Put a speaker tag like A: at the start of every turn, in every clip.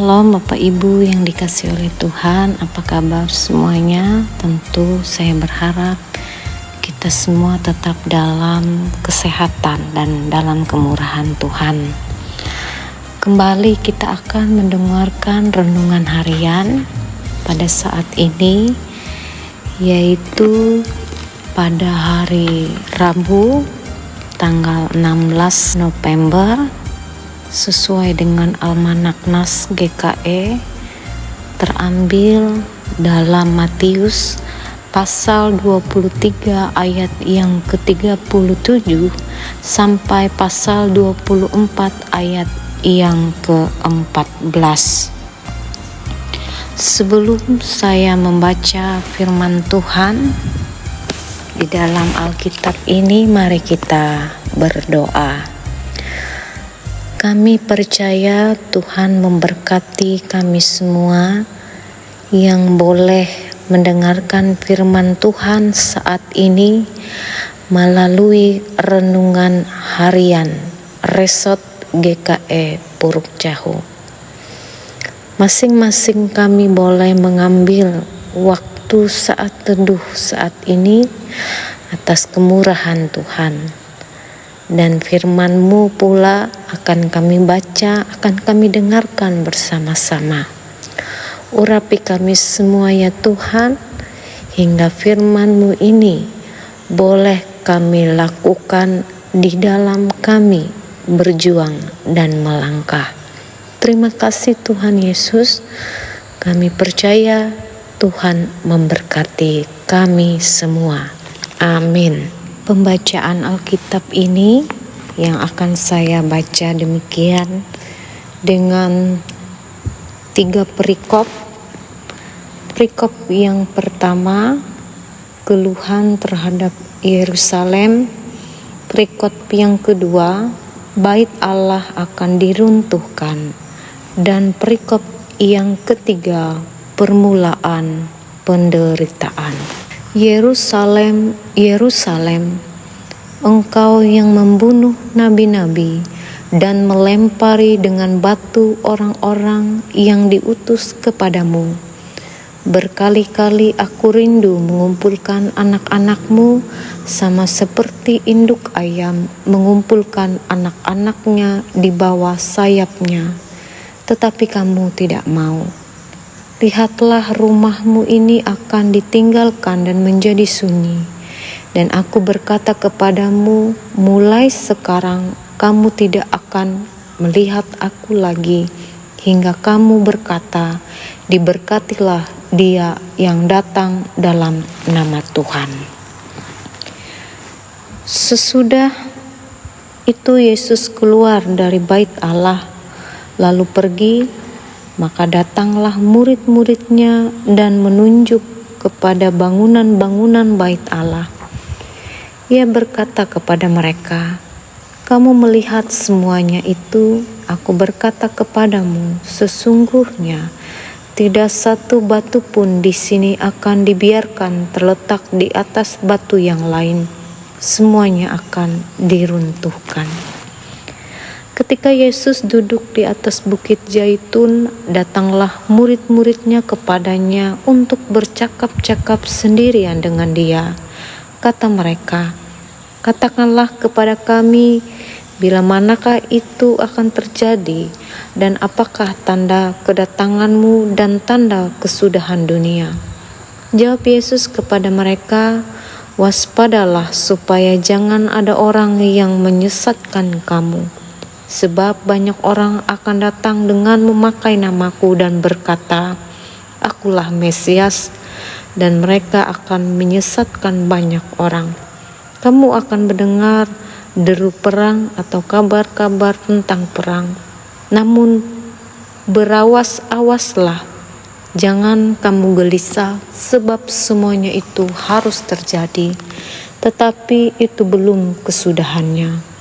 A: Shalom Bapak Ibu yang dikasihi oleh Tuhan, apa kabar semuanya? Tentu saya berharap kita semua tetap dalam kesehatan dan dalam kemurahan Tuhan. Kembali kita akan mendengarkan renungan harian pada saat ini, yaitu pada hari Rabu tanggal 16 November sesuai dengan Almanak Nas GKE, terambil dalam Matius pasal 23 ayat yang ke-37 sampai pasal 24 ayat yang ke-14. Sebelum saya membaca firman Tuhan di dalam Alkitab ini, mari kita berdoa. Kami percaya Tuhan memberkati kami semua yang boleh mendengarkan firman Tuhan saat ini melalui renungan harian Resort GKE Puruk Jahu. Masing-masing kami boleh mengambil waktu saat teduh saat ini atas kemurahan Tuhan. Dan firman-Mu pula akan kami baca, akan kami dengarkan bersama-sama. Urapi kami semua ya Tuhan, hingga firman-Mu ini boleh kami lakukan di dalam kami berjuang dan melangkah. Terima kasih Tuhan Yesus, kami percaya Tuhan memberkati kami semua. Amin. Pembacaan Alkitab ini yang akan saya baca demikian dengan 3 perikop. Perikop yang pertama, keluhan terhadap Yerusalem. Perikop yang kedua, bait Allah akan diruntuhkan. Dan perikop yang ketiga, permulaan penderitaan. Yerusalem, Yerusalem, engkau yang membunuh nabi-nabi dan melempari dengan batu orang-orang yang diutus kepadamu. Berkali-kali aku rindu mengumpulkan anak-anakmu sama seperti induk ayam mengumpulkan anak-anaknya di bawah sayapnya, tetapi kamu tidak mau. Lihatlah, rumahmu ini akan ditinggalkan dan menjadi sunyi. Dan aku berkata kepadamu, mulai sekarang kamu tidak akan melihat aku lagi, hingga kamu berkata, diberkatilah dia yang datang dalam nama Tuhan. Sesudah itu Yesus keluar dari bait Allah, lalu pergi. Maka datanglah murid-muridnya dan menunjuk kepada bangunan-bangunan bait Allah. Ia berkata kepada mereka, kamu melihat semuanya itu, aku berkata kepadamu, sesungguhnya tidak satu batu pun di sini akan dibiarkan terletak di atas batu yang lain. Semuanya akan diruntuhkan. Ketika Yesus duduk di atas bukit Zaitun, datanglah murid-muridnya kepadanya untuk bercakap-cakap sendirian dengan dia. Kata mereka, katakanlah kepada kami, bila manakah itu akan terjadi, dan apakah tanda kedatanganmu dan tanda kesudahan dunia? Jawab Yesus kepada mereka, waspadalah supaya jangan ada orang yang menyesatkan kamu. Sebab banyak orang akan datang dengan memakai namaku dan berkata, akulah Mesias, dan mereka akan menyesatkan banyak orang. Kamu akan mendengar deru perang atau kabar-kabar tentang perang. Namun berawas-awaslah, jangan kamu gelisah, sebab semuanya itu harus terjadi, tetapi itu belum kesudahannya.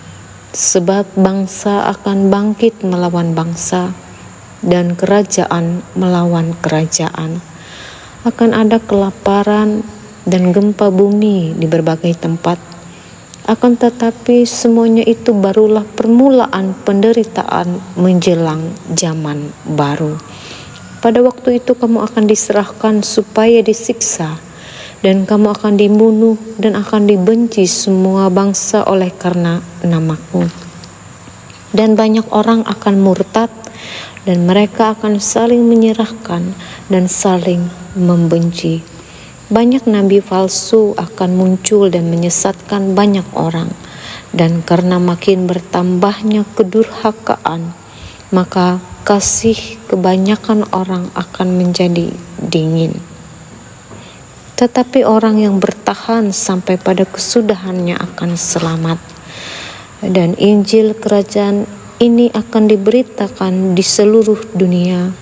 A: Sebab bangsa akan bangkit melawan bangsa, dan kerajaan melawan kerajaan. Akan ada kelaparan dan gempa bumi di berbagai tempat. Akan tetapi semuanya itu barulah permulaan penderitaan menjelang zaman baru. Pada waktu itu kamu akan diserahkan supaya disiksa, dan kamu akan dibunuh dan akan dibenci semua bangsa oleh karena namaku. Dan banyak orang akan murtad, dan mereka akan saling menyerahkan dan saling membenci. Banyak nabi palsu akan muncul dan menyesatkan banyak orang. Dan karena makin bertambahnya kedurhakaan, maka kasih kebanyakan orang akan menjadi dingin. Tetapi orang yang bertahan sampai pada kesudahannya akan selamat. Dan Injil kerajaan ini akan diberitakan di seluruh dunia,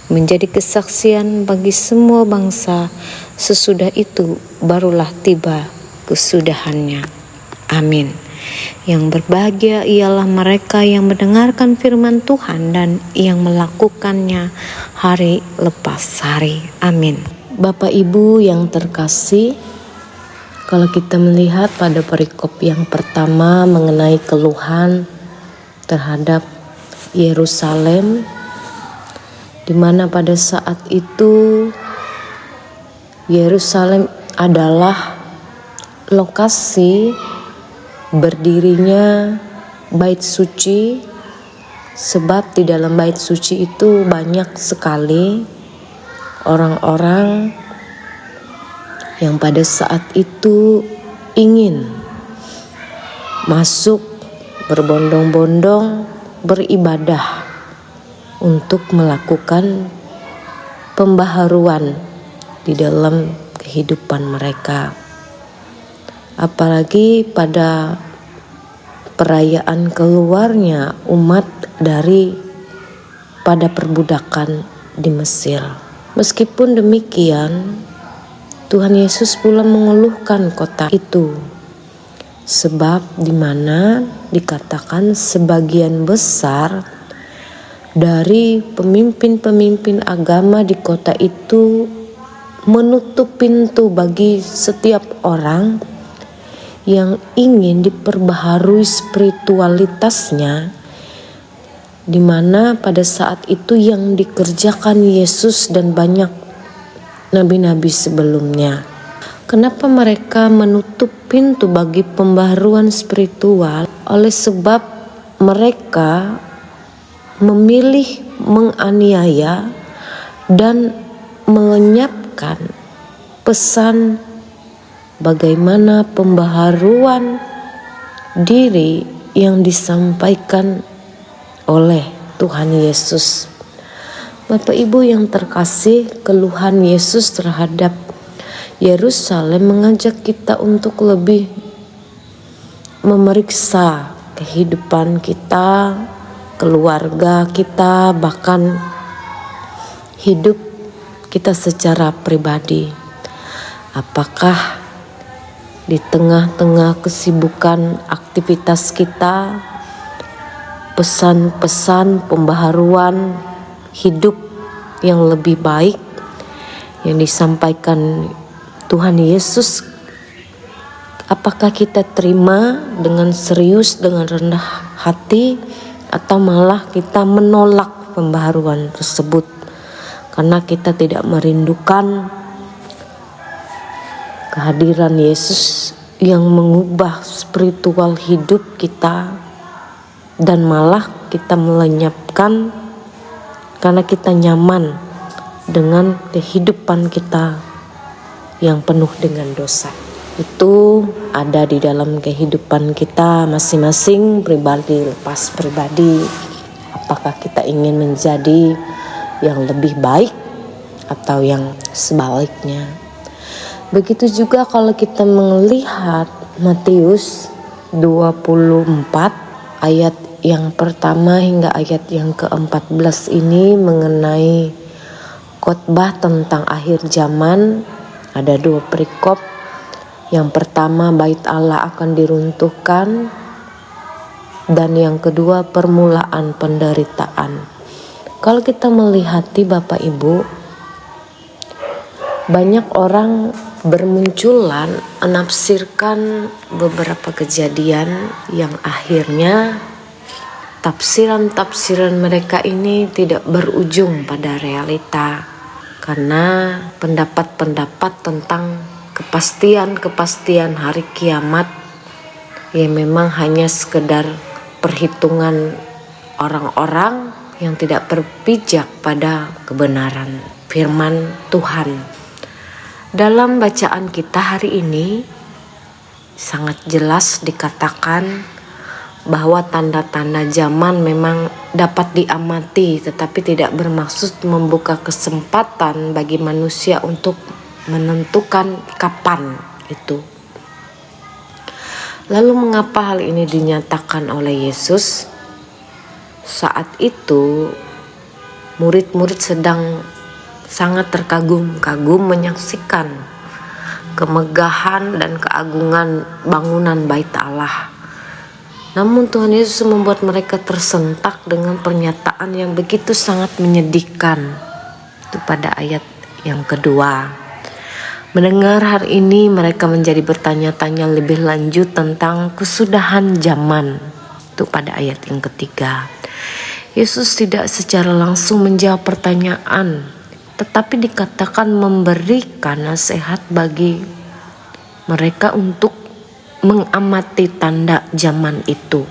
A: menjadi kesaksian bagi semua bangsa. Sesudah itu barulah tiba kesudahannya. Amin. Yang berbahagia ialah mereka yang mendengarkan firman Tuhan dan yang melakukannya hari lepas hari. Amin. Bapak Ibu yang terkasih, kalau kita melihat pada perikop yang pertama mengenai keluhan terhadap Yerusalem, di mana pada saat itu Yerusalem adalah lokasi berdirinya bait suci, sebab di dalam bait suci itu banyak sekali orang-orang yang pada saat itu ingin masuk berbondong-bondong beribadah untuk melakukan pembaharuan di dalam kehidupan mereka. Apalagi pada perayaan keluarnya umat dari pada perbudakan di Mesir. Meskipun demikian, Tuhan Yesus pula mengeluhkan kota itu, sebab di mana dikatakan sebagian besar dari pemimpin-pemimpin agama di kota itu menutup pintu bagi setiap orang yang ingin diperbaharui spiritualitasnya, di mana pada saat itu yang dikerjakan Yesus dan banyak nabi-nabi sebelumnya. Kenapa mereka menutup pintu bagi pembaharuan spiritual? Oleh sebab mereka memilih menganiaya dan melenyapkan pesan bagaimana pembaharuan diri yang disampaikan oleh Tuhan Yesus. Bapak Ibu yang terkasih, keluhan Yesus terhadap Yerusalem mengajak kita untuk lebih memeriksa kehidupan kita, keluarga kita, bahkan hidup kita secara pribadi. Apakah di tengah-tengah kesibukan aktivitas kita, pesan-pesan pembaharuan hidup yang lebih baik yang disampaikan Tuhan Yesus, apakah kita terima dengan serius, dengan rendah hati, atau malah kita menolak pembaharuan tersebut karena kita tidak merindukan kehadiran Yesus yang mengubah spiritual hidup kita, dan malah kita melenyapkan karena kita nyaman dengan kehidupan kita yang penuh dengan dosa. Itu ada di dalam kehidupan kita masing-masing, pribadi lepas pribadi. Apakah kita ingin menjadi yang lebih baik atau yang sebaliknya? Begitu juga kalau kita melihat Matius 24 ayat yang pertama hingga ayat yang ke-14 ini mengenai khotbah tentang akhir zaman. Ada dua perikop. Yang pertama, bait Allah akan diruntuhkan, dan yang kedua, permulaan penderitaan. Kalau kita melihati Bapak Ibu, banyak orang bermunculan menafsirkan beberapa kejadian yang akhirnya tafsiran-tafsiran mereka ini tidak berujung pada realita, karena pendapat-pendapat tentang kepastian hari kiamat ya memang hanya sekedar perhitungan orang-orang yang tidak berpijak pada kebenaran firman Tuhan. Dalam bacaan kita hari ini sangat jelas dikatakan bahwa tanda-tanda zaman memang dapat diamati, tetapi tidak bermaksud membuka kesempatan bagi manusia untuk menentukan kapan itu. Lalu mengapa hal ini dinyatakan oleh Yesus? Saat itu murid-murid sedang sangat terkagum-kagum menyaksikan kemegahan dan keagungan bangunan Bait Allah. Namun Tuhan Yesus membuat mereka tersentak dengan pernyataan yang begitu sangat menyedihkan. Itu pada ayat yang kedua. Mendengar hal ini mereka menjadi bertanya-tanya lebih lanjut tentang kesudahan zaman. Itu pada ayat yang ketiga. Yesus tidak secara langsung menjawab pertanyaan, tetapi dikatakan memberikan nasihat bagi mereka untuk mengamati tanda zaman itu.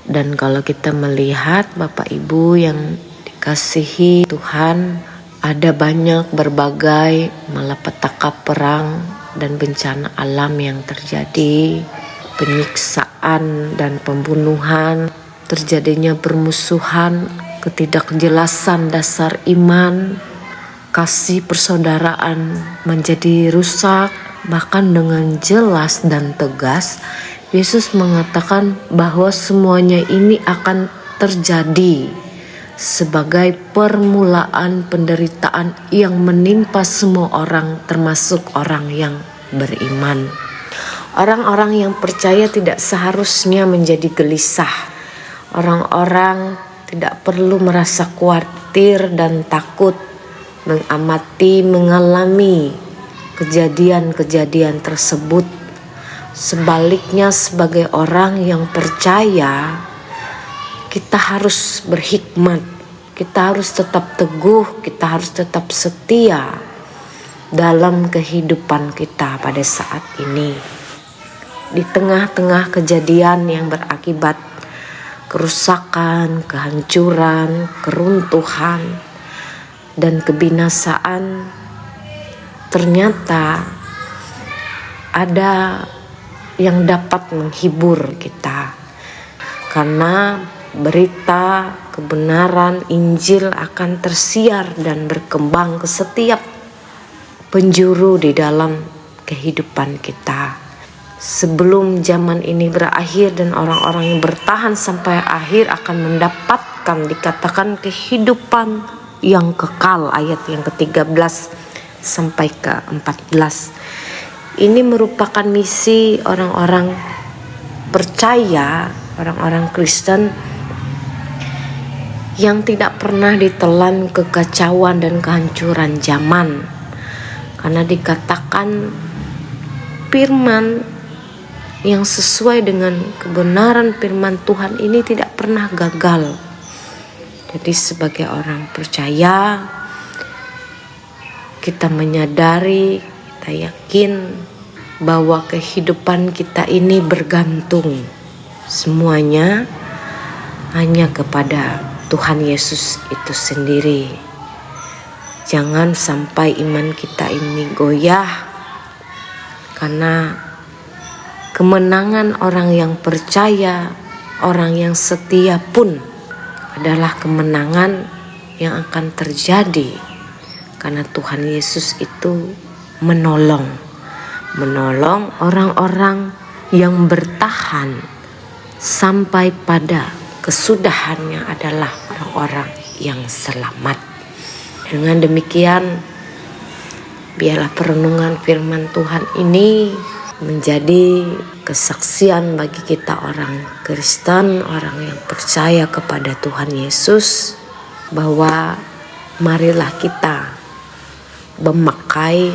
A: Dan kalau kita melihat Bapak Ibu yang dikasihi Tuhan, ada banyak berbagai malapetaka perang dan bencana alam yang terjadi, penyiksaan dan pembunuhan, terjadinya permusuhan, ketidakjelasan dasar iman, kasih persaudaraan menjadi rusak. Bahkan dengan jelas dan tegas Yesus mengatakan bahwa semuanya ini akan terjadi sebagai permulaan penderitaan yang menimpa semua orang, termasuk orang yang beriman. Orang-orang yang percaya tidak seharusnya menjadi gelisah. Orang-orang tidak perlu merasa khawatir dan takut mengalami kejadian-kejadian tersebut. Sebaliknya, sebagai orang yang percaya, kita harus berhikmat, kita harus tetap teguh, kita harus tetap setia dalam kehidupan kita pada saat ini. Di tengah-tengah kejadian yang berakibat kerusakan, kehancuran, keruntuhan, dan kebinasaan, ternyata ada yang dapat menghibur kita, karena berita kebenaran Injil akan tersiar dan berkembang ke setiap penjuru di dalam kehidupan kita. Sebelum zaman ini berakhir dan orang-orang yang bertahan sampai akhir akan mendapatkan dikatakan kehidupan yang kekal, ayat yang ke-13 sampai ke-14. Ini merupakan misi orang-orang percaya, orang-orang Kristen yang tidak pernah ditelan kekacauan dan kehancuran zaman, karena dikatakan firman yang sesuai dengan kebenaran firman Tuhan ini tidak pernah gagal. Jadi sebagai orang percaya, kita menyadari, kita yakin bahwa kehidupan kita ini bergantung semuanya hanya kepada Tuhan Yesus itu sendiri. Jangan sampai iman kita ini goyah, karena kemenangan orang yang percaya, orang yang setia pun adalah kemenangan yang akan terjadi, karena Tuhan Yesus itu menolong orang-orang yang bertahan sampai pada kesudahannya adalah orang-orang yang selamat. Dengan demikian, biarlah perenungan firman Tuhan ini menjadi kesaksian bagi kita orang Kristen, orang yang percaya kepada Tuhan Yesus, bahwa marilah kita memakai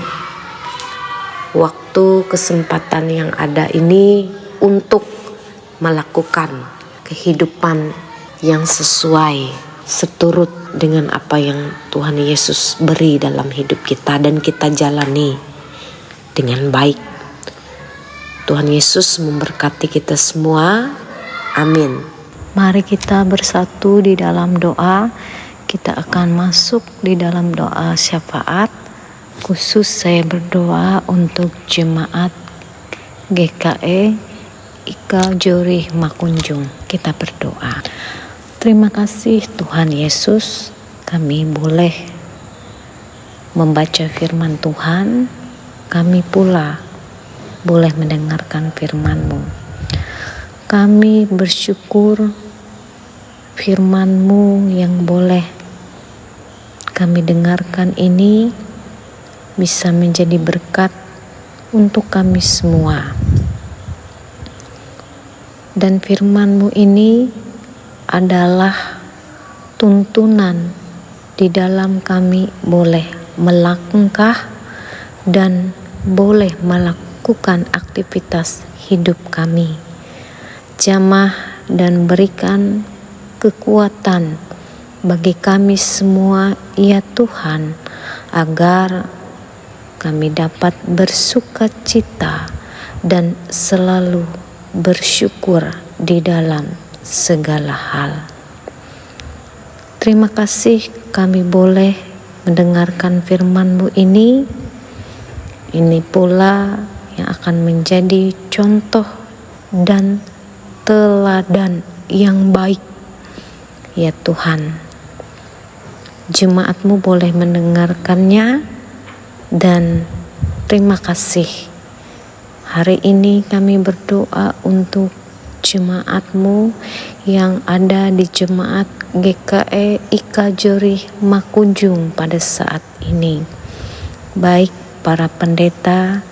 A: waktu kesempatan yang ada ini untuk melakukan kehidupan
B: yang sesuai, seturut dengan apa yang Tuhan Yesus beri dalam hidup kita dan kita jalani dengan baik. Tuhan Yesus memberkati kita semua. Amin.
A: Mari kita bersatu di dalam doa. Kita akan masuk di dalam doa syafaat. Khusus saya berdoa untuk jemaat GKE Ika Jori Makunjung. Kita berdoa. Terima kasih Tuhan Yesus, kami boleh membaca firman Tuhan. Kami pula boleh mendengarkan firman-Mu. Kami bersyukur firman-Mu yang boleh kami dengarkan ini bisa menjadi berkat untuk kami semua. Dan firman-Mu ini adalah tuntunan di dalam kami boleh melangkah dan boleh melakukan aktivitas hidup kami. Jamah dan berikan kekuatan bagi kami semua, ya Tuhan, agar kami dapat bersukacita dan selalu bersyukur di dalam segala hal. Terima kasih kami boleh mendengarkan firman-Mu ini. Ini pula yang akan menjadi contoh dan teladan yang baik, ya Tuhan. Jemaat-Mu boleh mendengarkannya dan terima kasih. Hari ini kami berdoa untuk jemaat-Mu yang ada di jemaat GKE Ika Jori Makunjung pada saat ini. Baik para pendeta,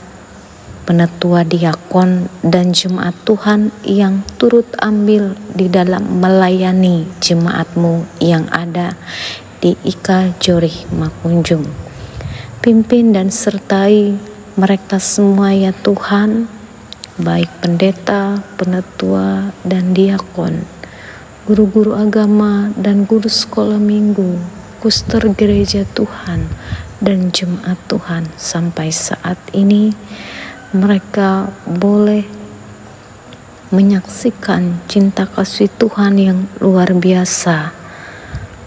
A: penatua diakon, dan jemaat Tuhan yang turut ambil di dalam melayani jemaat-Mu yang ada di Ika Jori Makunjung. Pimpin dan sertai mereka semua, ya Tuhan, baik pendeta, penatua, dan diakon, guru-guru agama dan guru sekolah minggu, kuster gereja Tuhan, dan jemaat Tuhan. Sampai saat ini mereka boleh menyaksikan cinta kasih Tuhan yang luar biasa.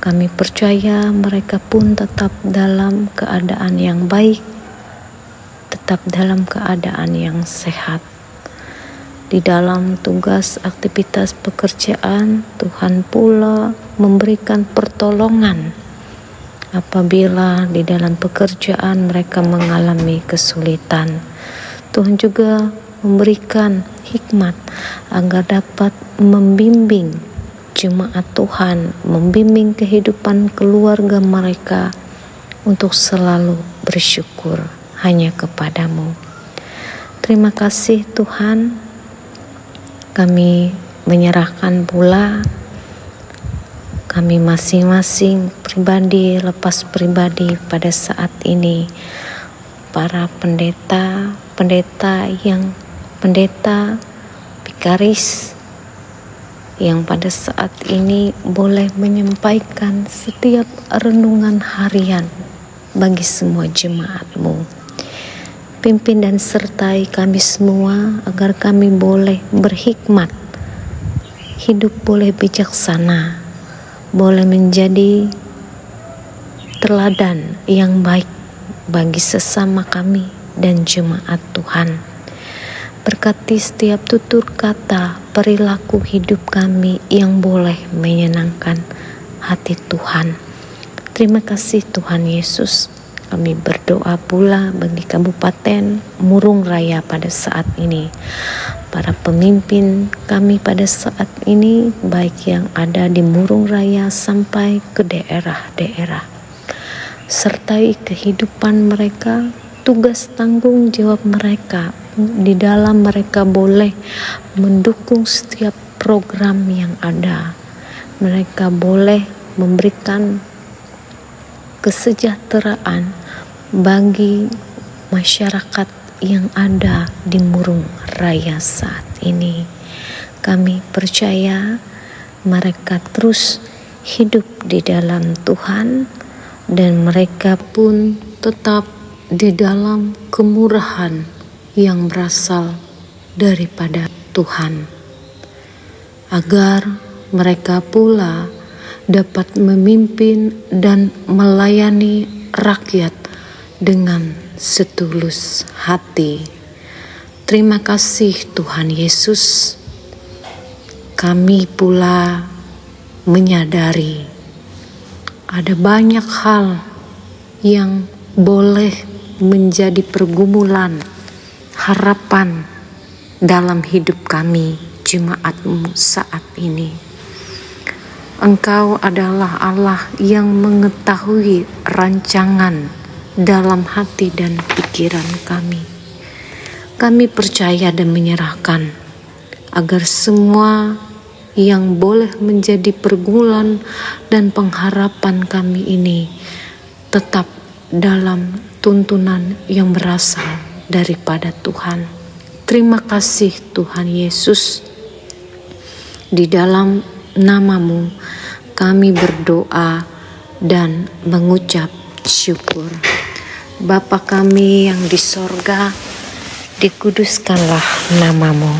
A: Kami percaya mereka pun tetap dalam keadaan yang baik, tetap dalam keadaan yang sehat. Di dalam tugas aktivitas pekerjaan, Tuhan pula memberikan pertolongan apabila di dalam pekerjaan mereka mengalami kesulitan. Tuhan juga memberikan hikmat agar dapat membimbing jemaat Tuhan, membimbing kehidupan keluarga mereka untuk selalu bersyukur hanya kepada-Mu. Terima kasih Tuhan. Kami menyerahkan pula kami masing-masing pribadi lepas pribadi pada saat ini. Para pendeta vikaris yang pada saat ini boleh menyampaikan setiap renungan harian bagi semua jemaat-Mu. Pimpin dan sertai kami semua agar kami boleh berhikmat, hidup boleh bijaksana, boleh menjadi teladan yang baik bagi sesama kami dan jemaat Tuhan. Berkati setiap tutur kata, perilaku hidup kami yang boleh menyenangkan hati Tuhan. Terima kasih Tuhan Yesus. Kami berdoa pula bagi Kabupaten Murung Raya pada saat ini. Para pemimpin kami pada saat ini, baik yang ada di Murung Raya sampai ke daerah-daerah. Sertai kehidupan mereka, tugas tanggung jawab mereka. Di dalam mereka boleh mendukung setiap program yang ada. Mereka boleh memberikan kesejahteraan bagi masyarakat yang ada di Murung Raya saat ini. Kami percaya mereka terus hidup di dalam Tuhan dan mereka pun tetap di dalam kemurahan yang berasal daripada Tuhan, agar mereka pula dapat memimpin dan melayani rakyat dengan setulus hati. Terima kasih Tuhan Yesus. Kami pula menyadari ada banyak hal yang boleh menjadi pergumulan harapan dalam hidup kami, jemaat-Mu saat ini. Engkau adalah Allah yang mengetahui rancangan dalam hati dan pikiran kami. Kami percaya dan menyerahkan agar semua yang boleh menjadi pergumulan dan pengharapan kami ini tetap dalam tuntunan yang berasal daripada Tuhan. Terima kasih Tuhan Yesus. Di dalam nama-Mu kami berdoa dan mengucap syukur. Bapa kami yang di sorga, dikuduskanlah nama-Mu.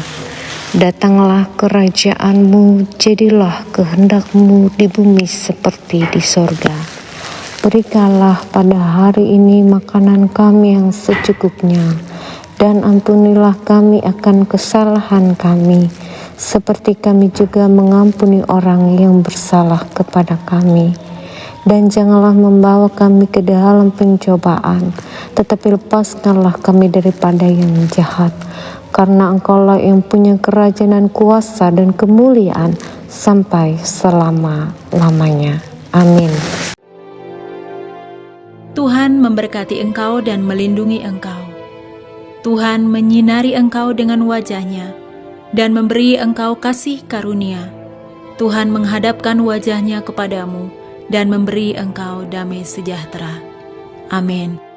A: Datanglah kerajaan-Mu, jadilah kehendak-Mu di bumi seperti di sorga. Berikanlah pada hari ini makanan kami yang secukupnya, dan ampunilah kami akan kesalahan kami, seperti kami juga mengampuni orang yang bersalah kepada kami. Dan janganlah membawa kami ke dalam pencobaan, tetapi lepaskanlah kami daripada yang jahat. Karena Engkaulah yang punya kerajaan dan kuasa dan kemuliaan sampai selama-lamanya. Amin.
C: Tuhan memberkati engkau dan melindungi engkau. Tuhan menyinari engkau dengan wajah-Nya dan memberi engkau kasih karunia. Tuhan menghadapkan wajah-Nya kepadamu dan memberi engkau damai sejahtera. Amin.